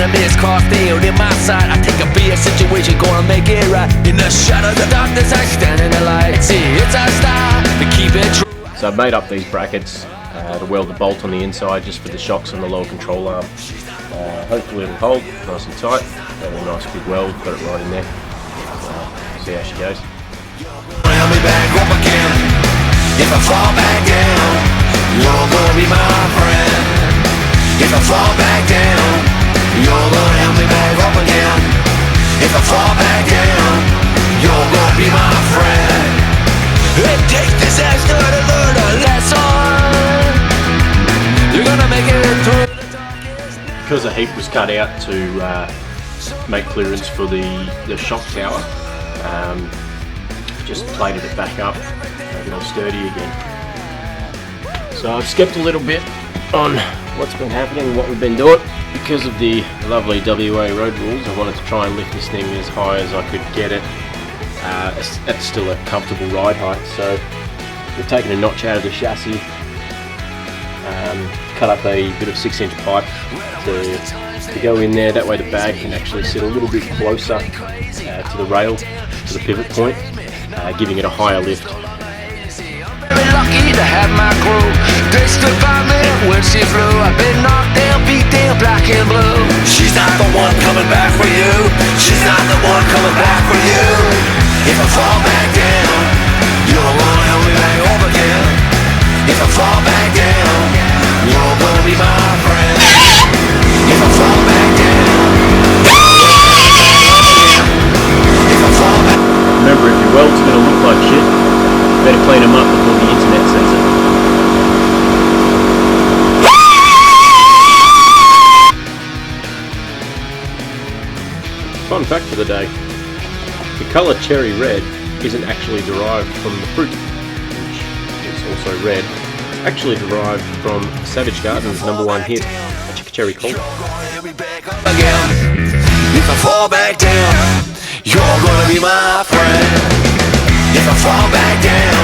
enemies cross field in my sight. I take a beer situation, gonna make it right. In the shadow of the darkness, I stand in the light. See, it's our style to keep it true. So I've made up these brackets to weld the bolt on the inside just for the shocks on the lower control arm. Hopefully it'll hold nice and tight. Got a nice big weld, got it right in there. See how she goes. Help me back up again. If I fall back down, you're gonna be my friend. If I fall back down, you're gonna help me back up again. If I fall back down, you're gonna be my friend. It takes disaster to learn a lesson. You're gonna make it through the darkest night. Because the heap was cut out to make clearance for the shock tower, just plated it back up, make it all sturdy again. So I've skipped a little bit on what's been happening, what we've been doing. Because of the lovely WA road rules, I wanted to try and lift this thing as high as I could get it. That's still a comfortable ride height, so we've taken a notch out of the chassis, cut up a bit of 6-inch pipe to go in there. That way the bag can actually sit a little bit closer to the rail, to the pivot point, giving it a higher lift. Very lucky to have my crew. They stood by me when she flew. I've been knocked down, beat down, black and blue. She's not the one coming back for you. She's not the one coming back for you. If I fall back down, you're gonna help me back up again. If I fall back down, you're gonna be my friend. If I fall back down, if I fall back. Remember, if your weld's gonna look like shit, better clean them up before the internet sees it. Fun fact for the day. The colour cherry red isn't actually derived from the fruit, which is also red. It's actually derived from Savage Garden's #1 hit, Cherry Cola. If I fall back down, you're gonna be my friend. If I fall back down,